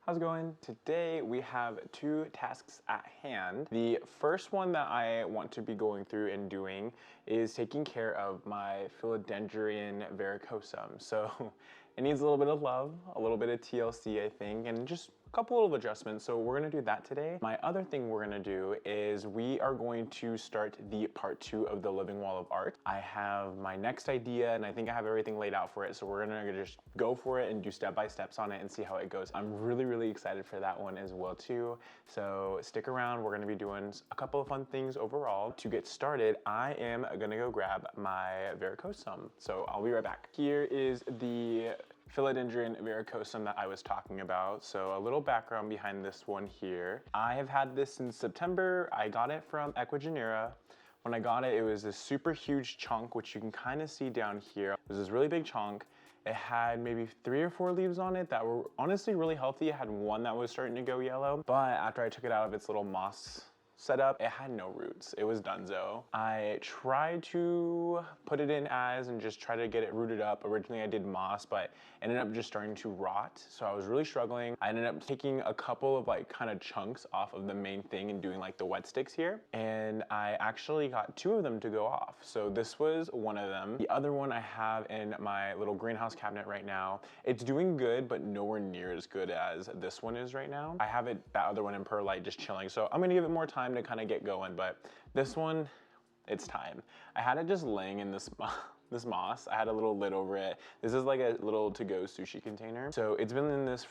How's it going? Today we have two tasks at hand. The first one that I want to be going through and doing is taking care of my Philodendron varicosum. So it needs a little bit of love, a little bit of TLC, I think, and just a couple of adjustments. So we're gonna do that today. My other thing we're gonna do is we are going to start the part 2 of the living wall of art. I have my next idea and I think I have everything laid out for it. So we're gonna just go for it and do step-by-steps on it and see how it goes. I'm really excited for that one as well too. So stick around, we're gonna be doing a couple of fun things overall. To get started, I am gonna go grab my varicosum. So I'll be right back. Here is the Philodendron varicosum that I was talking about. So a little background behind this one here. I have had this since September. I got it from Equigenera. When I got it, it was this super huge chunk, which you can kind of see down here. It was this really big chunk. It had maybe 3 or 4 leaves on it that were honestly really healthy. It had one that was starting to go yellow, but after I took it out of its little moss setup, it had no roots. It was donezo. I tried to put it in as and just try to get it rooted up. Originally I did moss, but ended up just starting to rot. So I was really struggling. I ended up taking a couple of like kind of chunks off of the main thing and doing like the wet sticks here. And I actually got 2 of them to go off. So this was one of them. The other one I have in my little greenhouse cabinet right now. It's doing good, but nowhere near as good as this one is right now. I have that other one in perlite just chilling. So I'm gonna give it more time to kind of get going, but this one, it's time. I had it just laying in this moss. I had a little lid over it. This is like a little to-go sushi container. So it's been in this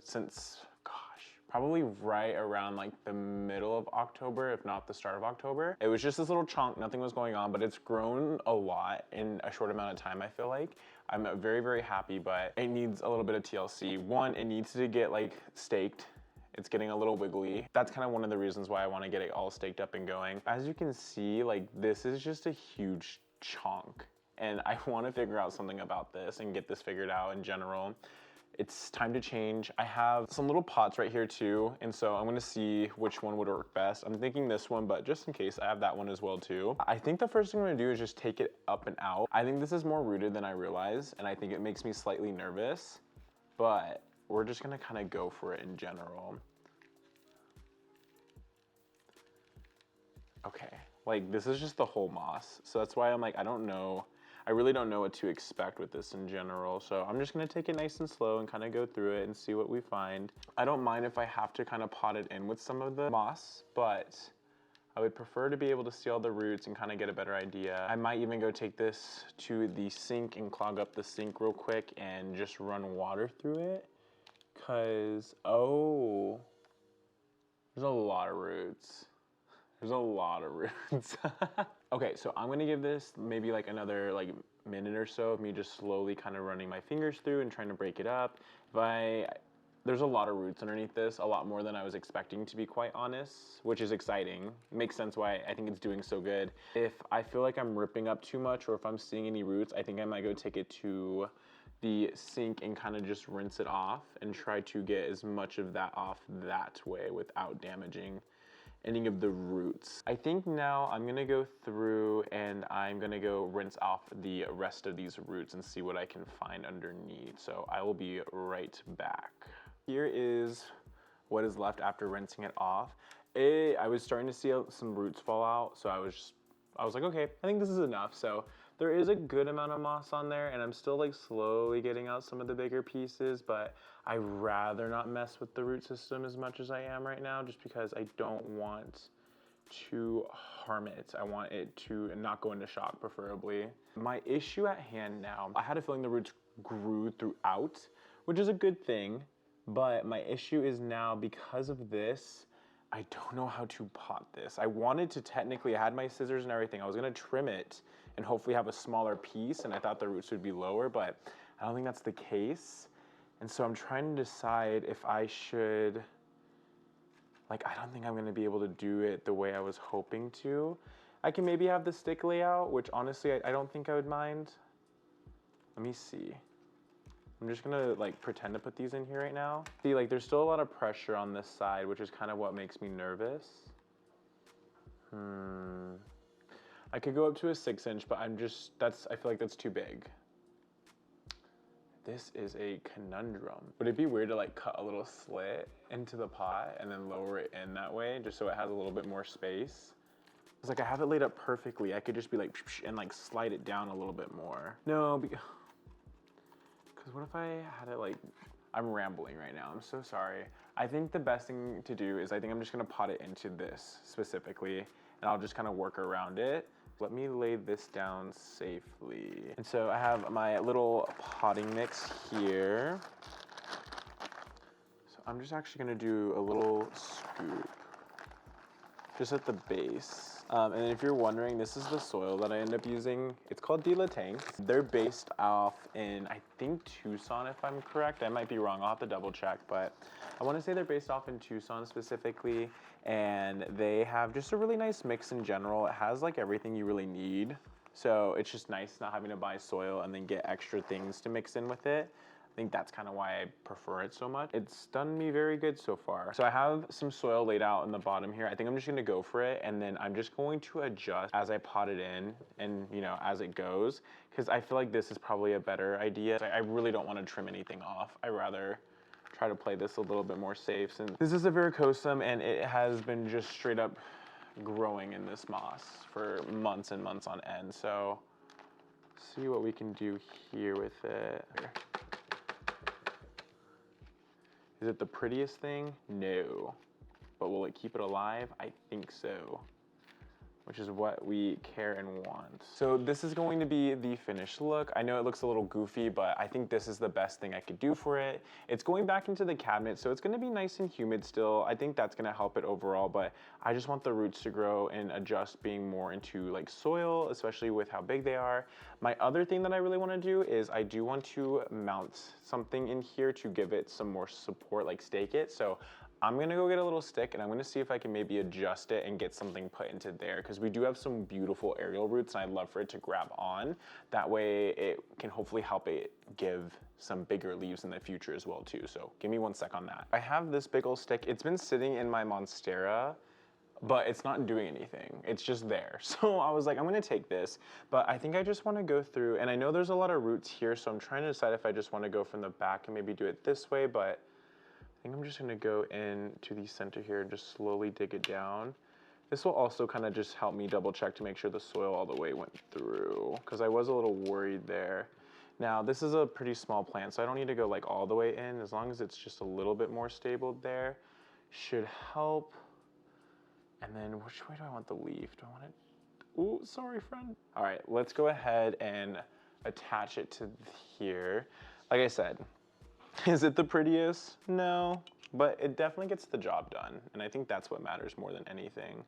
since, gosh, probably right around like the middle of October, if not the start of October. It was just this little chunk, nothing was going on, but it's grown a lot in a short amount of time, I feel like. I'm very happy, but it needs a little bit of TLC. One, it needs to get like staked. It's getting a little wiggly. That's kind of one of the reasons why I want to get it all staked up and going. As you can see, like this is just a huge chunk. And I want to figure out something about this and get this figured out in general. It's time to change. I have some little pots right here too. And so I'm gonna see which one would work best. I'm thinking this one, but just in case I have that one as well too. I think the first thing I'm gonna do is just take it up and out. I think this is more rooted than I realize. And I think it makes me slightly nervous, but we're just gonna kind of go for it in general. Okay, like this is just the whole moss. So that's why I'm like, I don't know. I really don't know what to expect with this in general. So I'm just gonna take it nice and slow and kind of go through it and see what we find. I don't mind if I have to kind of pot it in with some of the moss, but I would prefer to be able to see all the roots and kind of get a better idea. I might even go take this to the sink and clog up the sink real quick and just run water through it. Cause, oh, there's a lot of roots. There's a lot of roots. Okay, so I'm gonna give this maybe like another like minute or so of me just slowly kind of running my fingers through and trying to break it up. There's a lot of roots underneath this, a lot more than I was expecting, to be quite honest, which is exciting. Makes sense why I think it's doing so good. If I feel like I'm ripping up too much or if I'm seeing any roots, I think I might go take it to the sink and kind of just rinse it off and try to get as much of that off that way without damaging any of the roots. I think now I'm gonna go through and I'm gonna go rinse off the rest of these roots and see what I can find underneath. So I will be right back. Here is what is left after rinsing it off. I was starting to see some roots fall out, so I was like, okay, I think this is enough. So there is a good amount of moss on there and I'm still like slowly getting out some of the bigger pieces, but I'd rather not mess with the root system as much as I am right now, just because I don't want to harm it. I want it to not go into shock, preferably. My issue at hand now, I had a feeling the roots grew throughout, which is a good thing, but my issue is now because of this, I don't know how to pot this. I wanted to technically, I had my scissors and everything. I was gonna trim it and hopefully have a smaller piece, and I thought the roots would be lower, but I don't think that's the case. And so I'm trying to decide if I should, like, I don't think I'm gonna be able to do it the way I was hoping to. I can maybe have the stick layout, which honestly, I don't think I would mind. Let me see. I'm just gonna like pretend to put these in here right now. See, like there's still a lot of pressure on this side, which is kind of what makes me nervous. I could go up to a 6-inch, but I feel like that's too big. This is a conundrum. Would it be weird to like cut a little slit into the pot and then lower it in that way, just so it has a little bit more space? It's like I have it laid up perfectly. I could just be like, and like slide it down a little bit more. No, because what if I had it like, I'm rambling right now, I'm so sorry. I think the best thing to do is I think I'm just gonna pot it into this specifically, and I'll just kind of work around it. Let me lay this down safely. And so I have my little potting mix here. So I'm just actually gonna do a little scoop, just at the base. And then if you're wondering, this is the soil that I end up using. It's called Dilatang. They're based off in, I think, Tucson, if I'm correct. I might be wrong, I'll have to double check, but I wanna say they're based off in Tucson specifically, and they have just a really nice mix in general. It has like everything you really need. So it's just nice not having to buy soil and then get extra things to mix in with it. I think that's kind of why I prefer it so much. It's done me very good so far. So I have some soil laid out in the bottom here. I think I'm just gonna go for it, and then I'm just going to adjust as I pot it in and, you know, as it goes, because I feel like this is probably a better idea. I really don't want to trim anything off. I rather try to play this a little bit more safe, since this is a varicosum and it has been just straight up growing in this moss for months and months on end. So see what we can do here with it. Is it the prettiest thing? No. But will it keep it alive? I think so, which is what we care and want. So this is going to be the finished look. I know it looks a little goofy, but I think this is the best thing I could do for it. It's going back into the cabinet, so it's gonna be nice and humid still. I think that's gonna help it overall, but I just want the roots to grow and adjust being more into like soil, especially with how big they are. My other thing that I really wanna do is I do want to mount something in here to give it some more support, like stake it. So I'm gonna go get a little stick and I'm gonna see if I can maybe adjust it and get something put into there, because we do have some beautiful aerial roots and I'd love for it to grab on. That way it can hopefully help it give some bigger leaves in the future as well too. So give me 1 sec on that. I have this big old stick. It's been sitting in my Monstera, but it's not doing anything. It's just there. So I was like, I'm gonna take this, but I think I just wanna go through, and I know there's a lot of roots here, so I'm trying to decide if I just wanna go from the back and maybe do it this way, but I think I'm just gonna go into the center here and just slowly dig it down. This will also kind of just help me double check to make sure the soil all the way went through, because I was a little worried there. Now this is a pretty small plant, so I don't need to go like all the way in. As long as it's just a little bit more stable there, should help. And then which way do I want the leaf? Do I want it? Ooh, sorry friend. All right, let's go ahead and attach it to here. Like I said, is it the prettiest? No, but it definitely gets the job done. And I think that's what matters more than anything.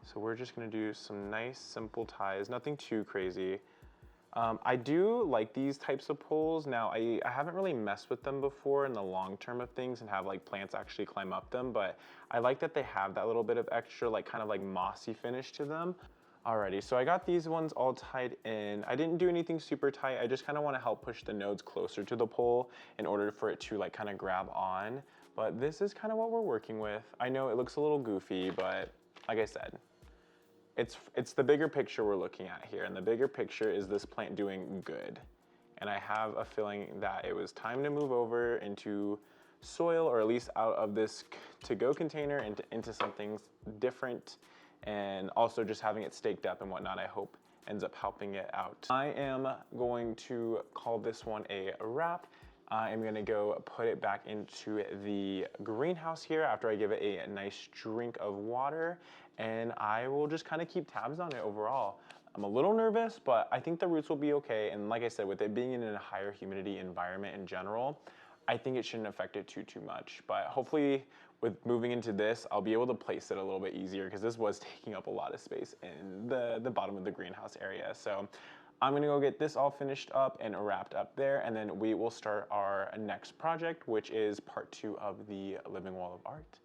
So we're just gonna do some nice simple ties, nothing too crazy. I do like these types of poles. Now, I haven't really messed with them before in the long term of things and have like plants actually climb up them, but I like that they have that little bit of extra like kind of like mossy finish to them. Alrighty, so I got these ones all tied in. I didn't do anything super tight. I just kind of want to help push the nodes closer to the pole in order for it to like kind of grab on. But this is kind of what we're working with. I know it looks a little goofy, but like I said, it's the bigger picture we're looking at here. And the bigger picture is this plant doing good. And I have a feeling that it was time to move over into soil, or at least out of this to-go container into something different. And also just having it staked up and whatnot, I hope ends up helping it out. I am going to call this one a wrap. I am gonna go put it back into the greenhouse here after I give it a nice drink of water, and I will just kind of keep tabs on it overall. I'm a little nervous, but I think the roots will be okay. And like I said, with it being in a higher humidity environment in general, I think it shouldn't affect it too much. But hopefully with moving into this, I'll be able to place it a little bit easier, because this was taking up a lot of space in the bottom of the greenhouse area. So I'm gonna go get this all finished up and wrapped up there, and then we will start our next project, which is part 2 of the living wall of art.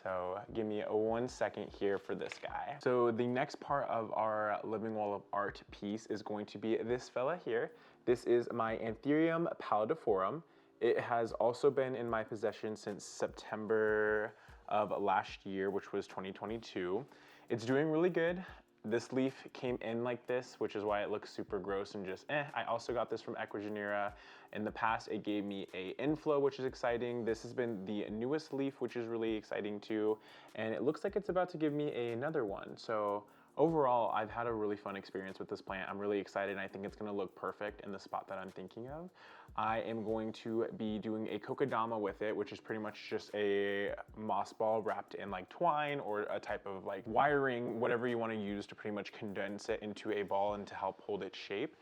So give me 1 second here for this guy. So the next part of our living wall of art piece is going to be this fella here. This is my Anthurium pallidiforum. It has also been in my possession since September of last year, which was 2022. It's doing really good. This leaf came in like this, which is why it looks super gross and just I also got this from Ecuagenera. In the past, it gave me a inflow, which is exciting. This has been the newest leaf, which is really exciting too. And it looks like it's about to give me another one. So overall, I've had a really fun experience with this plant. I'm really excited, and I think it's gonna look perfect in the spot that I'm thinking of. I am going to be doing a kokedama with it, which is pretty much just a moss ball wrapped in like twine or a type of like wiring, whatever you wanna use to pretty much condense it into a ball and to help hold its shape.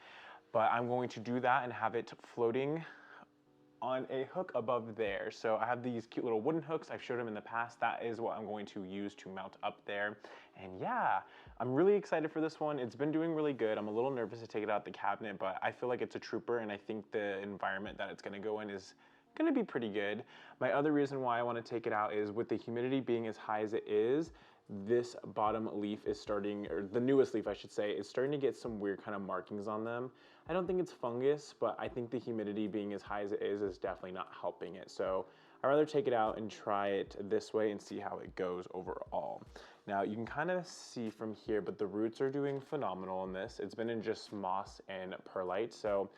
But I'm going to do that and have it floating on a hook above there. So I have these cute little wooden hooks. I've showed them in the past. That is what I'm going to use to mount up there. And yeah, I'm really excited for this one. It's been doing really good. I'm a little nervous to take it out the cabinet, but I feel like it's a trooper, and I think the environment that it's gonna go in is gonna be pretty good. My other reason why I wanna take it out is with the humidity being as high as it is, this bottom leaf is starting, or the newest leaf I should say, is starting to get some weird kind of markings on them. I don't think it's fungus, but I think the humidity being as high as it is definitely not helping it. So I'd rather take it out and try it this way and see how it goes overall. Now you can kind of see from here, but the roots are doing phenomenal in this. It's been in just moss and perlite, so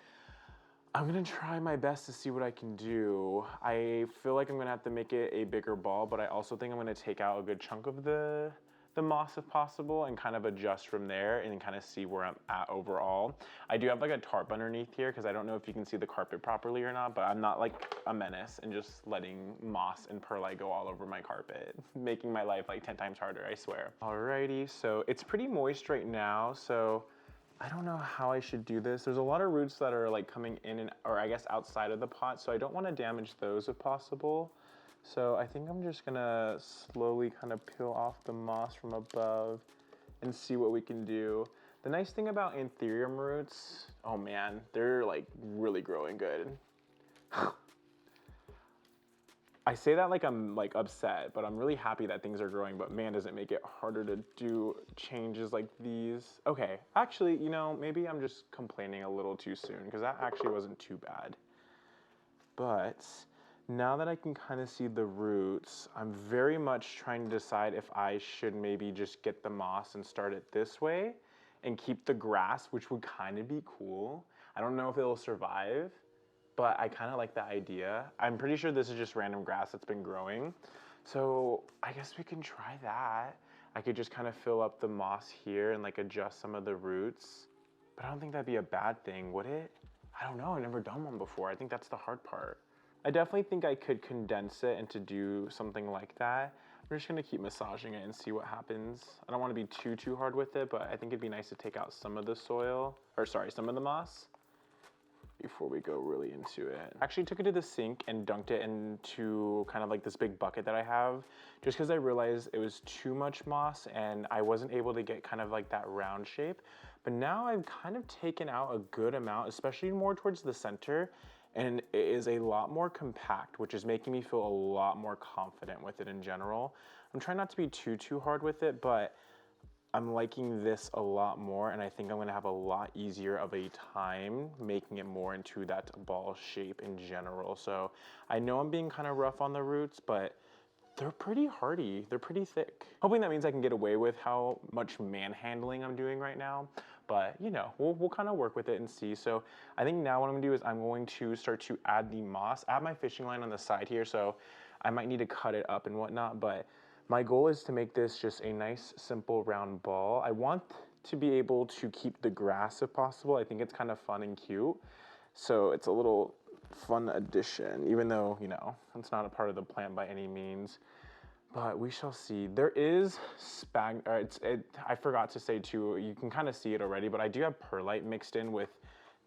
I'm gonna try my best to see what I can do. I feel like I'm gonna have to make it a bigger ball, but I also think I'm gonna take out a good chunk of the moss if possible and kind of adjust from there and kind of see where I'm at overall. I do have like a tarp underneath here because I don't know if you can see the carpet properly or not, but I'm not like a menace and just letting moss and perlite go all over my carpet, making my life like 10 times harder, I swear. Alrighty, so it's pretty moist right now, so I don't know how I should do this. There's a lot of roots that are like coming in and, or I guess outside of the pot, so I don't want to damage those if possible. So I think I'm just gonna slowly kind of peel off the moss from above and see what we can do. The nice thing about anthurium roots, oh man, they're like really growing good. I say that like I'm like upset, but I'm really happy that things are growing, but man, does it make it harder to do changes like these. Okay, actually, you know, maybe I'm just complaining a little too soon because that actually wasn't too bad. But now that I can kind of see the roots, I'm very much trying to decide if I should maybe just get the moss and start it this way and keep the grass, which would kind of be cool. I don't know if it'll survive, but I kind of like the idea. I'm pretty sure this is just random grass that's been growing. So I guess we can try that. I could just kind of fill up the moss here and like adjust some of the roots. But I don't think that'd be a bad thing, would it? I don't know, I've never done one before. I think that's the hard part. I definitely think I could condense it and to do something like that. I'm just gonna keep massaging it and see what happens. I don't wanna be too hard with it, but I think it'd be nice to take out some of the soil, or sorry, some of the moss before we go really into it. I actually took it to the sink and dunked it into kind of like this big bucket that I have, just because I realized it was too much moss and I wasn't able to get kind of like that round shape. But now I've kind of taken out a good amount, especially more towards the center, and it is a lot more compact, which is making me feel a lot more confident with it in general. I'm trying not to be too hard with it, but I'm liking this a lot more, and I think I'm gonna have a lot easier of a time making it more into that ball shape in general. So I know I'm being kind of rough on the roots, but they're pretty hardy, they're pretty thick. Hoping that means I can get away with how much manhandling I'm doing right now, but you know, we'll kind of work with it and see. So I think now what I'm gonna do is I'm going to start to add the moss. I have my fishing line on the side here, so I might need to cut it up and whatnot, but my goal is to make this just a nice, simple, round ball. I want to be able to keep the grass if possible. I think it's kind of fun and cute. So it's a little fun addition, even though, you know, it's not a part of the plant by any means. But we shall see. There is I forgot to say too, you can kind of see it already, but I do have perlite mixed in with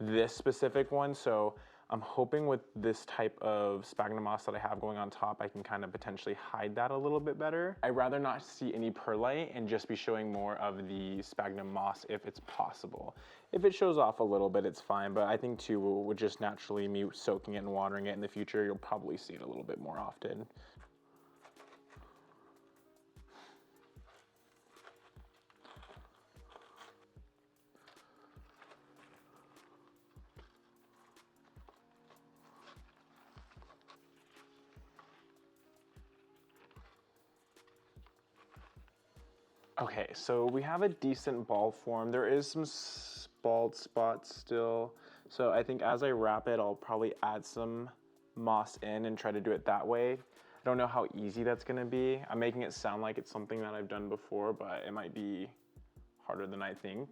this specific one. So I'm hoping with this type of sphagnum moss that I have going on top, I can kind of potentially hide that a little bit better. I'd rather not see any perlite and just be showing more of the sphagnum moss if it's possible. If it shows off a little bit, it's fine, but I think too, with just naturally me soaking it and watering it in the future, you'll probably see it a little bit more often. Okay, so we have a decent ball form. There is some bald spots still. So I think as I wrap it, I'll probably add some moss in and try to do it that way. I don't know how easy that's gonna be. I'm making it sound like it's something that I've done before, but it might be harder than I think.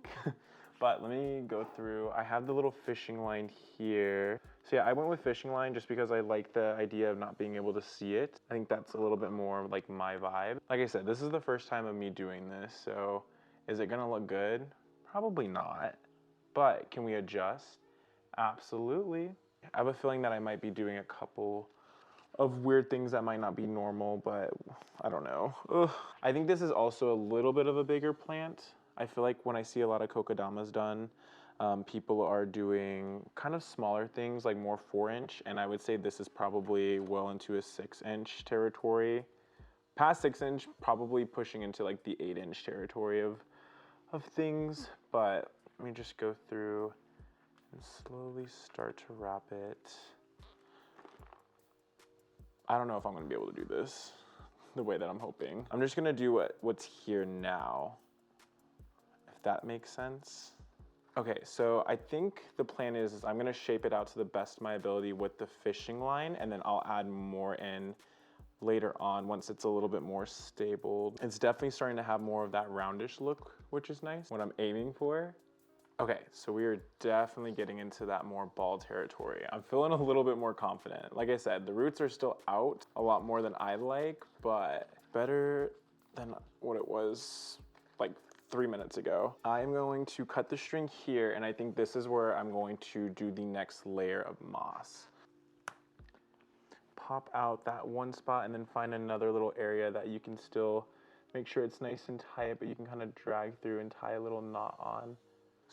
But let me go through. I have the little fishing line here. So yeah, I went with fishing line just because I like the idea of not being able to see it. I think that's a little bit more like my vibe. Like I said, this is the first time of me doing this, so is it gonna look good? Probably not, but can we adjust? Absolutely. I have a feeling that I might be doing a couple of weird things that might not be normal, but I don't know. Ugh. I think this is also a little bit of a bigger plant. I feel like when I see a lot of kokedamas done, people are doing kind of smaller things, like more 4-inch, and I would say this is probably well into a 6-inch territory. Past 6-inch, probably pushing into like the 8-inch territory of things, but let me just go through and slowly start to wrap it. I don't know if I'm gonna be able to do this the way that I'm hoping. I'm just gonna do what's here now, if that makes sense. Okay, so I think the plan is I'm gonna shape it out to the best of my ability with the fishing line, and then I'll add more in later on once it's a little bit more stable. It's definitely starting to have more of that roundish look, which is nice, what I'm aiming for. Okay, so we are definitely getting into that more ball territory. I'm feeling a little bit more confident. Like I said, the roots are still out a lot more than I like, but better than what it was like 3 minutes ago. I'm going to cut the string here, and I think this is where I'm going to do the next layer of moss. Pop out that one spot and then find another little area that you can still make sure it's nice and tight, but you can kind of drag through and tie a little knot on.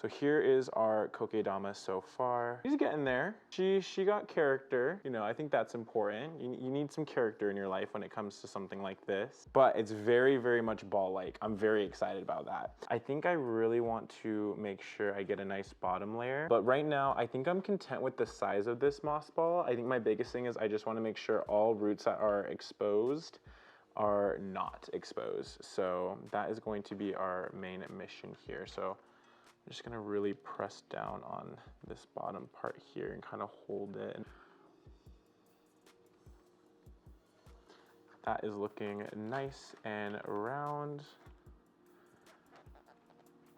So here is our kokedama so far. She's getting there. She got character. You know, I think that's important. You need some character in your life when it comes to something like this. But it's very, very much ball-like. I'm very excited about that. I think I really want to make sure I get a nice bottom layer. But right now, I think I'm content with the size of this moss ball. I think my biggest thing is I just want to make sure all roots that are exposed are not exposed. So that is going to be our main mission here. So I'm just gonna really press down on this bottom part here and kind of hold it. That is looking nice and round.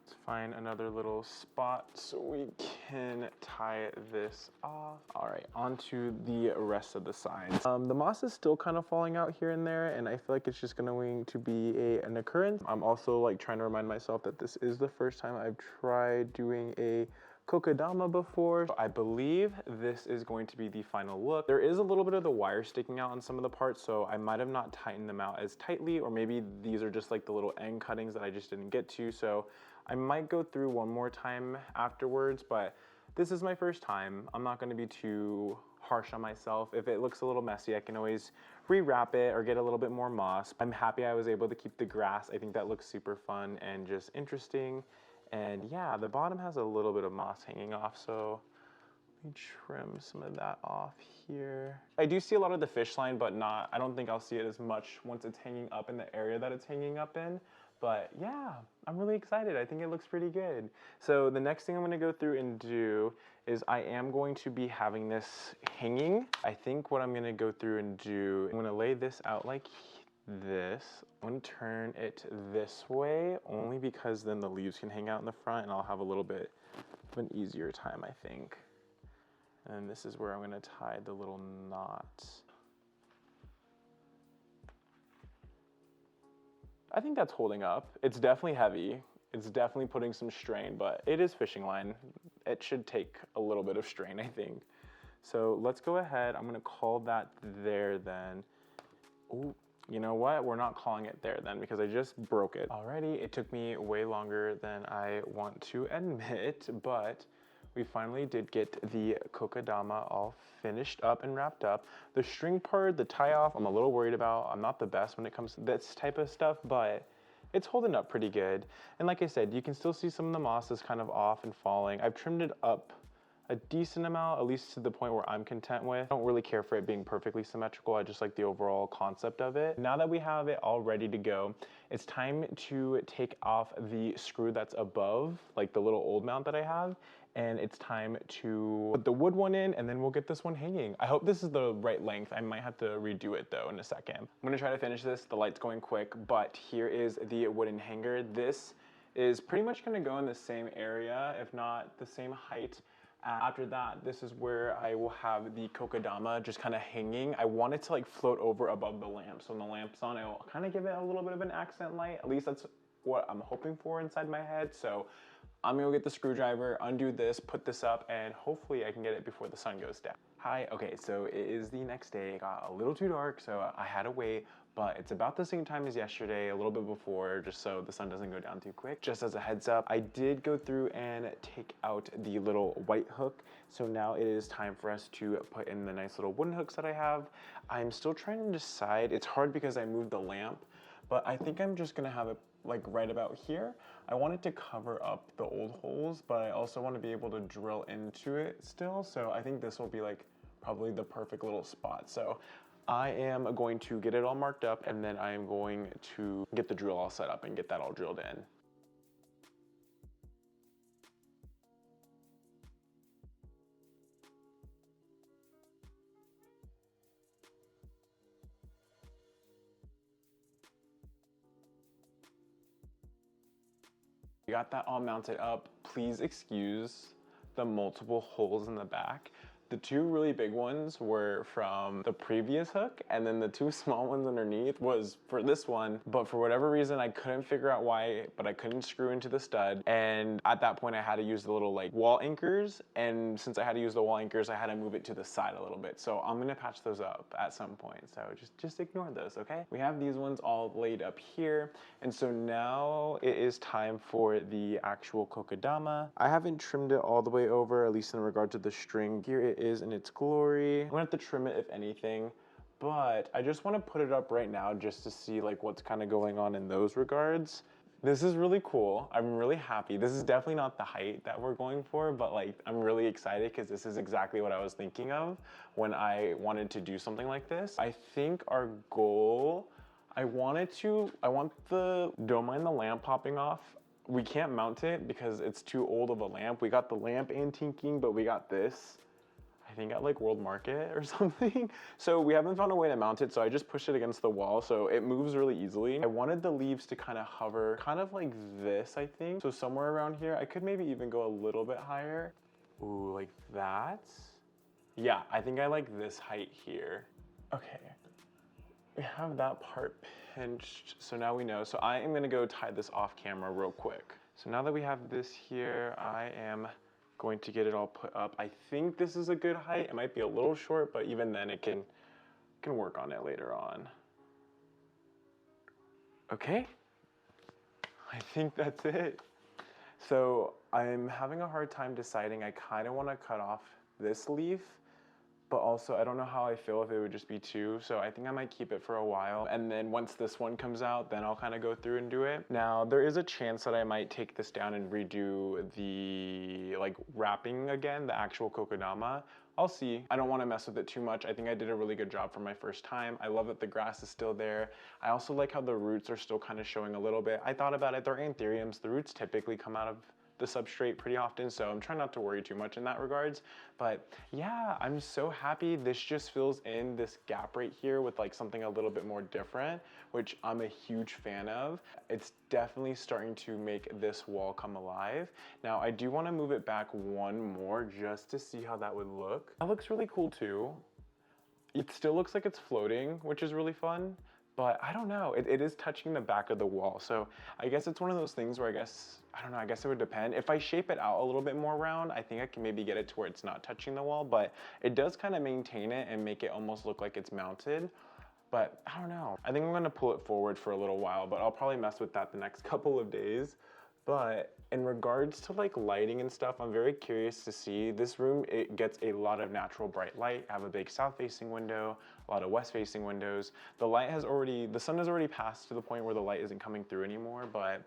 Let's find another little spot so we can tie this off. All right, on to the rest of the sides. The moss is still kind of falling out here and there, and I feel like it's just going to be an occurrence. I'm also like trying to remind myself that this is the first time I've tried doing a kokedama before. I believe this is going to be the final look. There is a little bit of the wire sticking out on some of the parts, so I might have not tightened them out as tightly, or maybe these are just like the little end cuttings that I just didn't get to. So I might go through one more time afterwards, but this is my first time. I'm not gonna be too harsh on myself. If it looks a little messy, I can always rewrap it or get a little bit more moss. I'm happy I was able to keep the grass. I think that looks super fun and just interesting. And yeah, the bottom has a little bit of moss hanging off, so let me trim some of that off here. I do see a lot of the fish line, but I don't think I'll see it as much once it's hanging up in the area that it's hanging up in. But yeah, I'm really excited. I think it looks pretty good. So the next thing I'm gonna go through and do is I am going to be having this hanging. I think what I'm gonna go through and do, I'm gonna lay this out like this. I'm gonna turn it this way only because then the leaves can hang out in the front and I'll have a little bit of an easier time, I think. And this is where I'm gonna tie the little knot. I think that's holding up. It's definitely heavy. It's definitely putting some strain, but it is fishing line. It should take a little bit of strain, I think. So let's go ahead. I'm gonna call that there then. Ooh, you know what? We're not calling it there then because I just broke it. Alrighty, it took me way longer than I want to admit, but we finally did get the kokedama all finished up and wrapped up. The string part, the tie off, I'm a little worried about. I'm not the best when it comes to this type of stuff, but it's holding up pretty good. And like I said, you can still see some of the moss is kind of off and falling. I've trimmed it up a decent amount, at least to the point where I'm content with. I don't really care for it being perfectly symmetrical. I just like the overall concept of it. Now that we have it all ready to go, it's time to take off the screw that's above, like the little old mount that I have, and it's time to put the wood one in, and then we'll get this one hanging. I hope this is the right length. I might have to redo it though in a second. I'm gonna try to finish this. The light's going quick, but here is the wooden hanger. This is pretty much gonna go in the same area, if not the same height. After that, this is where I will have the kokedama just kind of hanging. I want it to like float over above the lamp. So when the lamp's on, it will kind of give it a little bit of an accent light. At least that's what I'm hoping for inside my head. So I'm gonna go get the screwdriver, undo this, put this up, and hopefully I can get it before the sun goes down. Hi, okay, so it is the next day. It got a little too dark, so I had to wait, but it's about the same time as yesterday, a little bit before, just so the sun doesn't go down too quick. Just as a heads up, I did go through and take out the little white hook, so now it is time for us to put in the nice little wooden hooks that I have. I'm still trying to decide. It's hard because I moved the lamp, but I think I'm just gonna have it like right about here. I want it to cover up the old holes, but I also want to be able to drill into it still. So I think this will be like probably the perfect little spot. So I am going to get it all marked up, and then I am going to get the drill all set up and get that all drilled in. We got that all mounted up. Please excuse the multiple holes in the back. The two really big ones were from the previous hook, and then the two small ones underneath was for this one, but for whatever reason I couldn't figure out why, but I couldn't screw into the stud, and at that point I had to use the little like wall anchors, and since I had to use the wall anchors, I had to move it to the side a little bit, so I'm gonna patch those up at some point, so just ignore those, okay? We have these ones all laid up here, and so now it is time for the actual kokedama. I haven't trimmed it all the way over, at least in regard to the string. Here it is in its glory. I'm gonna have to trim it if anything, but I just want to put it up right now just to see like what's kind of going on in those regards. This is really cool. I'm really happy. This is definitely not the height that we're going for, but like I'm really excited because this is exactly what I was thinking of when I wanted to do something like this. I think our goal, I want the, don't mind the lamp popping off. We can't mount it because it's too old of a lamp. We got the lamp antiquing, but we got this, I think at like World Market or something. So we haven't found a way to mount it, so I just pushed it against the wall, so it moves really easily. I wanted the leaves to kind of hover, kind of like this, I think. So somewhere around here, I could maybe even go a little bit higher. Ooh, like that? Yeah, I think I like this height here. Okay, we have that part pinched, so now we know. So I am gonna go tie this off camera real quick. So now that we have this here, I am going to get it all put up. I think this is a good height. It might be a little short, but even then it can work on it later on. Okay, I think that's it. So I'm having a hard time deciding. I kind of want to cut off this leaf, but also I don't know how I feel if it would just be two, so I think I might keep it for a while, and then once this one comes out, then I'll kind of go through and do it. Now, there is a chance that I might take this down and redo the like wrapping again, the actual kokedama. I'll see. I don't want to mess with it too much. I think I did a really good job for my first time. I love that the grass is still there. I also like how the roots are still kind of showing a little bit. I thought about it, they're anthuriums. The roots typically come out of the substrate pretty often, so I'm trying not to worry too much in that regards. But yeah, I'm so happy. This just fills in this gap right here with like something a little bit more different, which I'm a huge fan of. It's definitely starting to make this wall come alive. Now I do want to move it back one more just to see how that would look. That looks really cool too. It still looks like it's floating, which is really fun. But I don't know, it is touching the back of the wall. So I guess it's one of those things where I don't know, I guess it would depend. If I shape it out a little bit more round, I think I can maybe get it to where it's not touching the wall, but it does kind of maintain it and make it almost look like it's mounted. But I don't know. I think I'm gonna pull it forward for a little while, but I'll probably mess with that the next couple of days. But in regards to like lighting and stuff, I'm very curious to see. This room, it gets a lot of natural bright light. I have a big south facing window, a lot of west facing windows. The sun has already passed to the point where the light isn't coming through anymore, but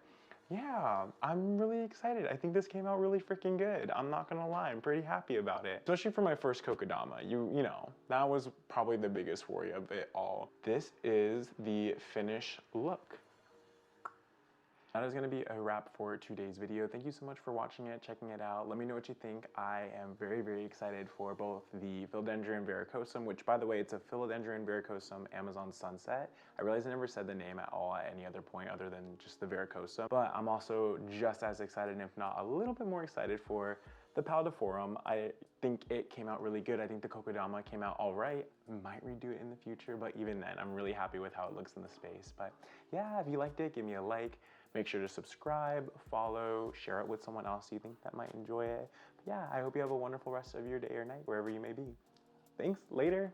Yeah, I'm really excited. I think this came out really freaking good. I'm not gonna lie, I'm pretty happy about it. Especially for my first kokedama. You know, that was probably the biggest worry of it all. This is the finished look. That is going to be a wrap for today's video. Thank you so much for watching it, checking it out. Let me know what you think. I am very, very excited for both the Philodendron varicosum, which by the way, it's a Philodendron varicosum Amazon sunset. I realize I never said the name at all at any other point other than just the varicosum, but I'm also just as excited, if not a little bit more excited for the Philodendron. I think it came out really good. I think the kokedama came out all right. Might redo it in the future, but even then, I'm really happy with how it looks in the space. But yeah, if you liked it, give me a like. Make sure to subscribe, follow, share it with someone else you think that might enjoy it. But yeah, I hope you have a wonderful rest of your day or night, wherever you may be. Thanks, later.